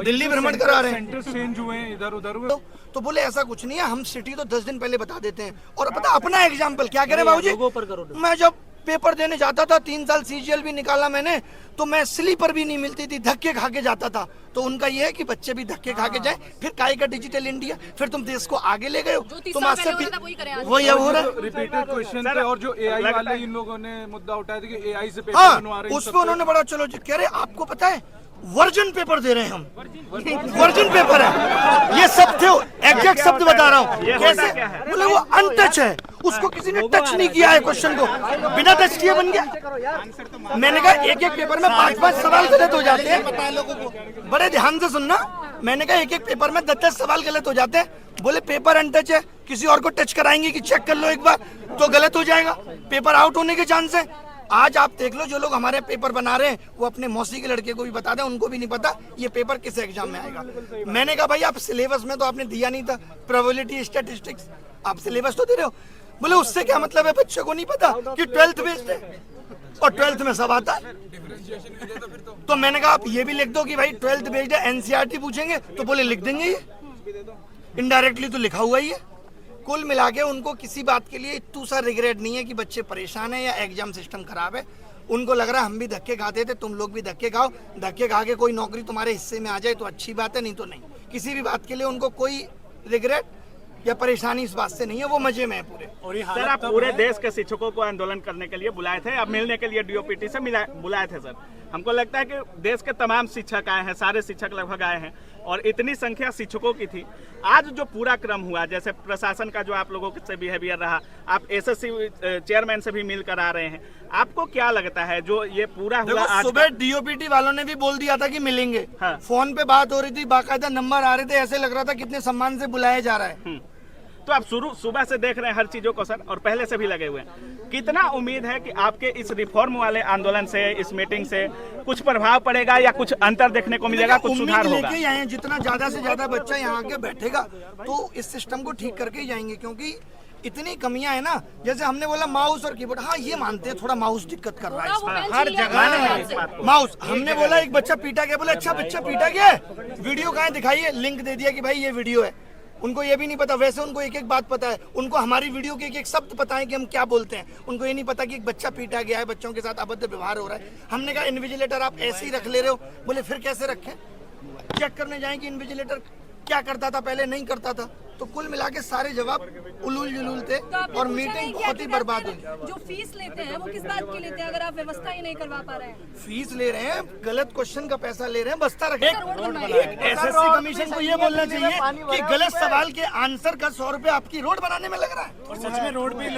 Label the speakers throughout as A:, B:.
A: दिल्ली भ्रमण करा रहे हैं,
B: सेंटर चेंज हुए हैं इधर उधर।
A: तो बोले ऐसा कुछ नहीं है, हम सिटी तो 10 दिन पहले बता देते हैं। और पता अपना एग्जाम्पल क्या कह रहे बाबूजी, मैं जब पेपर देने जाता था 3 साल सीजीएल भी निकाला मैंने, तो मैं स्लीपर भी नहीं मिलती थी, धक्के खा के जाता था। तो उनका ये है कि बच्चे भी धक्के खा के जाए, फिर काय का डिजिटल इंडिया, फिर तुम देश को आगे ले गए हो, तुम आज से वही हो रहा है।
B: रिपीटेड क्वेश्चन थे और जो एआई वाले इन लोगों ने मुद्दा उठाया था कि एआई से पेपर बनवा रहे हैं,
A: उस पर उन्होंने बड़ा चलो कह रहे आपको पता है वर्जन पेपर दे रहे हैं हम, वर्जन पेपर है, ये सब थे, एग्जैक्ट शब्द बता रहा हूँ। कैसे बोले वो अनटच है, उसको किसी ने टच नहीं किया है, क्वेश्चन को बिना टच किए बन गया। मैंने कहा एक एक पेपर में 5-5 सवाल गलत हो जाते हैं, बड़े ध्यान से सुनना। मैंने कहा एक एक पेपर में 10-10 सवाल गलत हो जाते हैं। बोले पेपर अनटच है, किसी और को टच कराएंगे कि चेक कर लो एक बार तो गलत हो जाएगा, पेपर आउट होने के चांस है। आज आप देख लो जो लोग हमारे पेपर बना रहे हैं वो अपने मौसी के लड़के को भी बता दें, उनको भी नहीं पता ये पेपर किस एग्जाम में आएगा। मैंने कहा भाई आप सिलेबस में तो आपने दिया नहीं था, प्रोबेबिलिटी स्टैटिस्टिक्स आप सिलेबस तो दे रहे हो। बोले उससे क्या मतलब है, बच्चे को नहीं पता कि 12th बेस्ड है और 12th में सब आता है। तो मैंने कहा आप ये भी लिख दो कि भाई 12th बेस्ड है, एनसीईआरटी पूछेंगे तो बोले लिख देंगे, ये इनडायरेक्टली तो लिखा हुआ ही है। कुल मिला के उनको किसी बात के लिए इतना सा रिग्रेट नहीं है कि बच्चे परेशान है या एग्जाम सिस्टम खराब है। उनको लग रहा है हम भी धक्के खाते थे, तुम लोग भी धक्के खाओ, धक्के खा के कोई नौकरी तुम्हारे हिस्से में आ जाए तो अच्छी बात है, नहीं तो नहीं। किसी भी बात के लिए उनको कोई रिग्रेट या परेशानी इस बात से नहीं है, वो मजे में है पूरे।
C: और ये सर आप पूरे देश के शिक्षकों को आंदोलन करने के लिए बुलाए थे, अब मिलने के लिए डीओपीटी से बुलाए थे सर। हमको लगता है कि देश के तमाम शिक्षक आए हैं, सारे शिक्षक लगभग आए हैं और इतनी संख्या शिक्षकों की थी। आज जो पूरा क्रम हुआ, जैसे प्रशासन का जो आप लोगों से बिहेवियर रहा, आप एसएससी चेयरमैन से भी मिलकर आ रहे हैं, आपको क्या लगता है जो ये पूरा हुआ? आज
A: सुबह डीओपीटी वालों ने भी बोल दिया था कि मिलेंगे, हाँ। फोन पे बात हो रही थी, बाकायदा नंबर आ रहे थे, ऐसे लग रहा था कितने सम्मान से बुलाया जा रहा है।
C: तो आप सुबह से देख रहे हैं हर चीजों को सर, और पहले से भी लगे हुए हैं। कितना उम्मीद है कि आपके इस रिफॉर्म वाले आंदोलन से, इस मीटिंग से कुछ प्रभाव पड़ेगा या कुछ अंतर देखने को मिलेगा, कुछ सुधार होगा?
A: लेके आए, जितना ज्यादा से ज्यादा बच्चा यहाँ आके बैठेगा तो इस सिस्टम को ठीक करके ही जाएंगे, क्योंकि इतनी कमियां है ना। जैसे हमने बोला माउस और कीबोर्ड, हाँ ये मानते हैं थोड़ा माउस दिक्कत कर रहा है हर जगह माउस। हमने बोला एक बच्चा पीटा गया, बोले अच्छा बच्चा पीटा गया, वीडियो कहाँ दिखाइए, लिंक दे दिया कि भाई ये वीडियो है। उनको ये भी नहीं पता, वैसे उनको एक एक बात पता है, उनको हमारी वीडियो के एक एक शब्द पता है कि हम क्या बोलते हैं। उनको ये नहीं पता कि एक बच्चा पीटा गया है, बच्चों के साथ अभद्र व्यवहार हो रहा है। हमने कहा इन्विजिलेटर आप ऐसे ही रख ले रहे हो, बोले फिर कैसे रखें, चेक करने जाएं कि इन्विजिलेटर क्या करता था पहले, नहीं करता था। तो कुल मिला के सारे जवाब उलूल जुलूल थे और मीटिंग बहुत ही बर्बाद हुई।
D: जो फीस लेते हैं वो किस बात की लेते हैं अगर आप व्यवस्था ही नहीं करवा पा रहे हैं?
A: फीस ले रहे हैं, गलत क्वेश्चन का पैसा ले रहे हैं, बस्ता रखे। एसएससी कमीशन को ये बोलना चाहिए कि गलत सवाल के आंसर का 100 रुपए आपकी रोड बनाने में लग रहा है।
B: और सच में रोड भी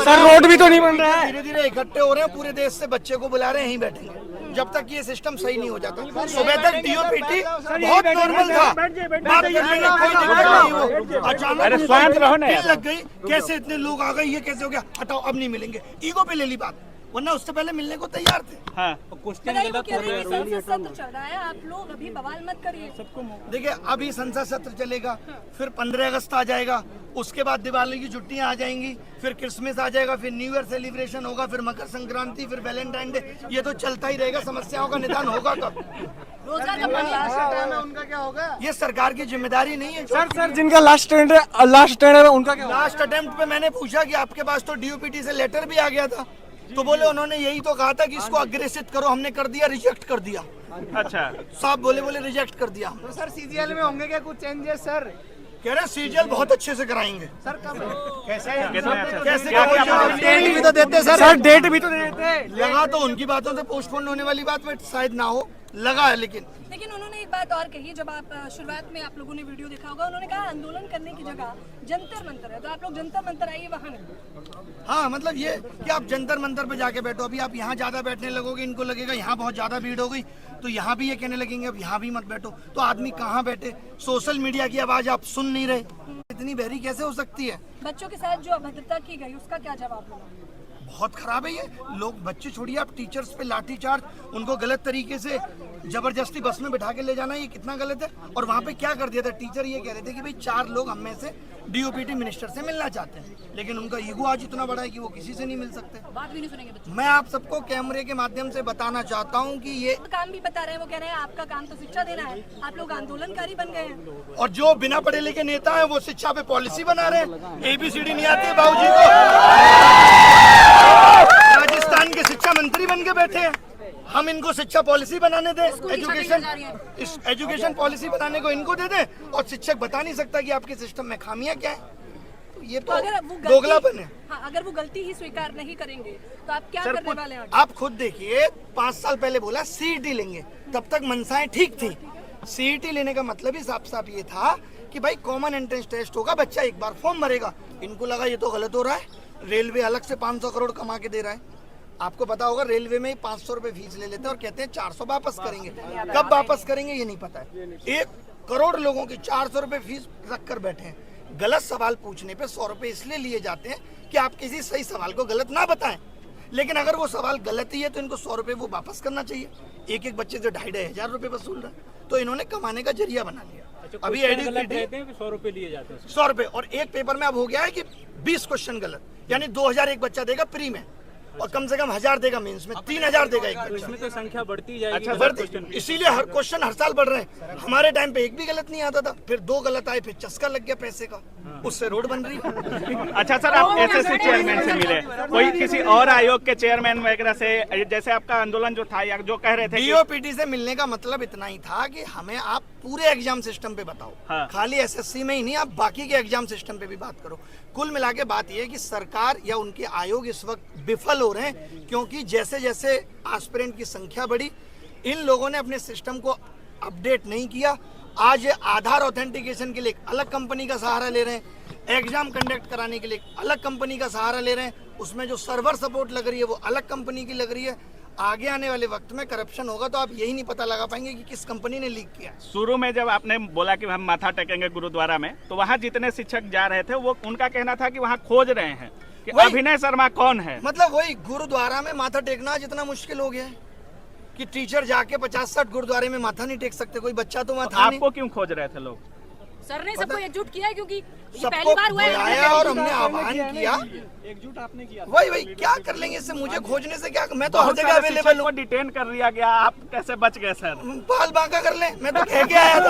B: सर रोड भी तो नहीं बन रहा है।
A: धीरे धीरे इकट्ठे हो रहे हैं, पूरे देश से बच्चे को बुला रहे हैं, यहीं बैठेंगे जब तक ये सिस्टम सही नहीं हो जाता। सुबह तक डीओपीटी बहुत नॉर्मल था, बात करने में कोई दिक्कत नहीं, वो अचानक लग गई, कैसे इतने लोग आ गए, ये कैसे हो गया, हटाओ अब नहीं मिलेंगे, ईगो पे ले ली बात, वरना उससे पहले मिलने को तैयार थे।
C: हाँ।
D: सत्र चल रहा है, आप लोग अभी बवाल मत करिए।
A: देखिए अभी संसद सत्र चलेगा, फिर 15 अगस्त आ जाएगा, उसके बाद दिवाली की छुट्टियां आ जाएंगी, फिर क्रिसमस आ जाएगा, फिर न्यू ईयर सेलिब्रेशन होगा, फिर मकर संक्रांति, फिर वैलेंटाइन डे, ये तो चलता ही रहेगा। समस्याओं का निदान होगा कब?
D: उनका
A: क्या होगा? ये सरकार की जिम्मेदारी नहीं है।
B: सर जिनका लास्ट अटेम्प्ट है उनका क्या?
A: लास्ट अटेम्प्ट पे मैंने पूछा कि आपके पास तो डीओपीटी से लेटर भी आ गया था, तो बोले उन्होंने यही तो कहा था कि इसको अग्रेसित करो, हमने कर दिया, रिजेक्ट कर दिया।
C: अच्छा
A: साहब बोले रिजेक्ट कर दिया।
E: तो सर सीजीएल में होंगे क्या कुछ चेंजेस सर?
A: कह रहे सीजीएल बहुत अच्छे से कराएंगे।
E: सर कब?
A: कैसे
E: डेट भी तो देते
B: सर, डेट भी तो देते।
A: लगा तो उनकी बातों से पोस्टपोन होने वाली बात बट शायद ना हो, लगा है। लेकिन
D: उन्होंने एक बात और कही, जब आप शुरुआत में आप लोगों ने वीडियो देखा होगा, उन्होंने कहा आंदोलन करने की जगह जंतर मंतर है, तो आप लोग जंतर मंतर आइए वहाँ नहीं।
A: हाँ मतलब ये कि आप जंतर मंतर पे जाके बैठो। अभी आप यहाँ ज्यादा बैठने लगोगे, इनको लगेगा यहाँ बहुत ज्यादा भीड़ हो गई, तो यहाँ भी ये कहने लगेंगे अब यहाँ भी मत बैठो। तो आदमी कहाँ बैठे? सोशल मीडिया की आवाज आप सुन नहीं रहे, इतनी बहरी कैसे हो सकती है?
D: बच्चों के साथ जो अभद्रता की गई उसका क्या जवाब होगा?
A: बहुत खराब है ये। लोग, बच्चे छोड़िए, आप टीचर्स पे लाठीचार्ज, उनको गलत तरीके से जबरदस्ती बस में बिठा के ले जाना ये कितना गलत है। और वहाँ पे क्या कर दिया था, टीचर ये कह रहे थे कि भाई 4 लोग हम में से डीओपीटी मिनिस्टर से मिलना चाहते हैं, लेकिन उनका ईगो आज इतना बड़ा है कि वो किसी से नहीं मिल सकते।
D: बात भी नहीं सुनेंगे बच्चे।
A: मैं आप सबको कैमरे के माध्यम से बताना चाहता हूँ कि ये
D: काम भी बता रहे हैं, वो कह रहे हैं आपका काम तो शिक्षा देना है, आप लोग आंदोलनकारी बन गए हैं।
A: और जो बिना पढ़े लिखे नेता है वो शिक्षा पे पॉलिसी बना रहे हैं। ABCD नहीं आती बाबूजी को, राजस्थान के शिक्षा मंत्री बन के बैठे हैं। हम इनको शिक्षा पॉलिसी बनाने दें, एजुकेशन पॉलिसी बनाने को इनको दे दें, और शिक्षक बता नहीं सकता कि आपके सिस्टम में खामियां क्या है। तो ये तो दोगलापन है।
D: हाँ, अगर वो गलती ही स्वीकार नहीं करेंगे तो आप क्या करने वाले हैं?
A: आप खुद देखिए, 5 साल पहले बोला CET लेंगे, तब तक मनसाएं ठीक थी। CET लेने का मतलब ही साफ साफ ये था कि भाई कॉमन एंट्रेंस टेस्ट होगा, बच्चा एक बार फॉर्म भरेगा। इनको लगा ये तो गलत हो रहा है, रेलवे अलग से 500 करोड़ कमा के दे रहा है। आपको पता होगा रेलवे में ही 500 रुपए फीस ले लेते हैं और कहते हैं 400 वापस करेंगे। कब वापस करेंगे ये नहीं पता है। 1 करोड़ लोगों की 400 रुपए फीस रख कर बैठे हैं। गलत सवाल पूछने पे 100 रुपए इसलिए लिए जाते हैं कि आप किसी सही सवाल को गलत ना बताएं, लेकिन अगर वो सवाल गलत ही है तो इनको 100 रुपए वो वापस करना चाहिए। एक बच्चे से 2,500 रुपए वसूल रहा है, तो इन्होंने कमाने का जरिया बना लिया। अभी
F: 100 रुपए लिए जाते हैं,
A: 100 रुपए, और एक पेपर में अब हो गया है कि 20 क्वेश्चन गलत, यानी 2,000 एक बच्चा देगा प्री में, और कम से कम 1,000 देगा मेंस में, 3,000 देगा एक बच्चा।
F: इसमें तो संख्या बढ़ती जाएगी।
C: अच्छा,
A: बढ़ती, इसीलिए हर क्वेश्चन हर साल बढ़ रहे हैं। हमारे टाइम पे एक भी गलत नहीं आता था, फिर 2 गलत आए, फिर चस्का लग गया पैसे का, उससे रोड बन रही है।
C: अच्छा सर, आप SSC चेयरमैन से मिले, कोई किसी और आयोग के चेयरमैन वगैरह से, जैसे आपका आंदोलन जो था या जो कह रहे थे
A: DOPT से मिलने का मतलब इतना ही था कि हमें आप पूरे एग्जाम सिस्टम पे बताओ।
C: हाँ।
A: खाली SSC में ही नहीं, आप बाकी के एग्जाम सिस्टम पे भी बात करो। कुल मिला के बात यह है कि सरकार या उनके आयोग इस वक्त विफल हो रहे हैं, क्योंकि जैसे जैसे एस्पिरेंट की संख्या बढ़ी, इन लोगों ने अपने सिस्टम को अपडेट नहीं किया। आज आधार ऑथेंटिकेशन के लिए एक अलग कंपनी का सहारा ले रहे हैं, एग्जाम कंडक्ट कराने के लिए एक अलग कंपनी का सहारा ले रहे हैं, उसमें जो सर्वर सपोर्ट लग रही है वो अलग कंपनी की लग रही है। आगे आने वाले वक्त में करप्शन होगा तो आप यही नहीं पता लगा पाएंगे कि किस कंपनी ने लीक किया।
C: शुरू में जब आपने बोला कि हम माथा टेकेंगे गुरुद्वारा में, तो वहाँ जितने शिक्षक जा रहे थे वो उनका कहना था कि वहाँ खोज रहे हैं कि अभिनय शर्मा कौन है।
A: मतलब वही गुरुद्वारा में माथा टेकना जितना मुश्किल हो गया है कि टीचर जाके 50-60 गुरुद्वारे में माथा नहीं टेक सकते। कोई बच्चा तो वहाँ था नहीं।
C: आपको क्यों खोज रहे थे लोग?
D: सर ने सबको एकजुट किया है, क्योंकि ये
A: सबको
D: पहली बार हुआ
A: बुलाया
D: है।
A: और हमने आह्वान किया।
F: एकजुट आपने किया।
A: वही क्या कर लेंगे इससे, मुझे खोजने से क्या, मैं तो हर जगह अवेलेबल हूँ।
C: डिटेन कर लिया गया, आप कैसे बच गए सर?
A: बाल बांका कर ले, मैं तो कह के आया था।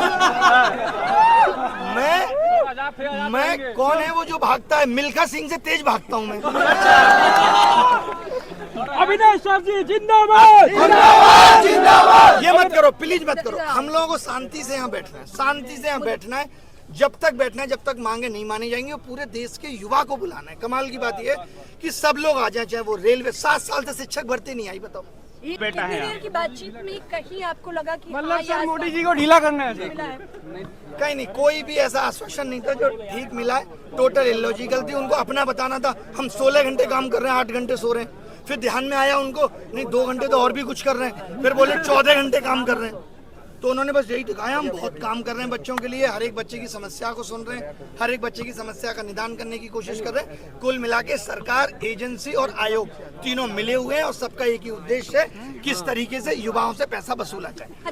A: मैं कौन है वो जो भागता है? मिल्खा सिंह से तेज भागता हूँ मैं।
F: अभिनय सर जी जिंदाबाद।
A: ये मत करो प्लीज, मत करो। हम लोगों को शांति से यहाँ बैठना है, शांति से यहाँ बैठना है, जब तक बैठना है, जब तक मांगे नहीं मानी जाएंगी। और पूरे देश के युवा को बुलाना है। कमाल की बात यह है कि सब लोग आ जाए, चाहे वो रेलवे। 7 साल से शिक्षक भर्ती नहीं आई, बताओ।
C: बेटा है
D: देर की बातचीत में कहीं आपको लगा कि
F: मतलब सर मोदी जी को ढीला करना है सर।
A: कहीं नहीं, कोई भी ऐसा आश्वासन नहीं था जो ठीक मिला है। टोटल इलॉजिकल थी। उनको अपना बताना था हम 16 घंटे काम कर रहे हैं, 8 घंटे सो रहे हैं। फिर ध्यान में आया उनको, नहीं 2 घंटे तो और भी कुछ कर रहे हैं। फिर बोले 14 घंटे काम कर रहे हैं। तो उन्होंने बस यही दिखाया हम बहुत काम कर रहे हैं बच्चों के लिए। हर एक बच्चे की समस्या को सुन रहे हैं, हर एक बच्चे की समस्या का निदान करने की कोशिश कर रहे हैं। कुल मिला के सरकार, एजेंसी और आयोग तीनों मिले हुए हैं और सबका एक ही उद्देश्य है, किस तरीके से युवाओं से पैसा वसूला जाए।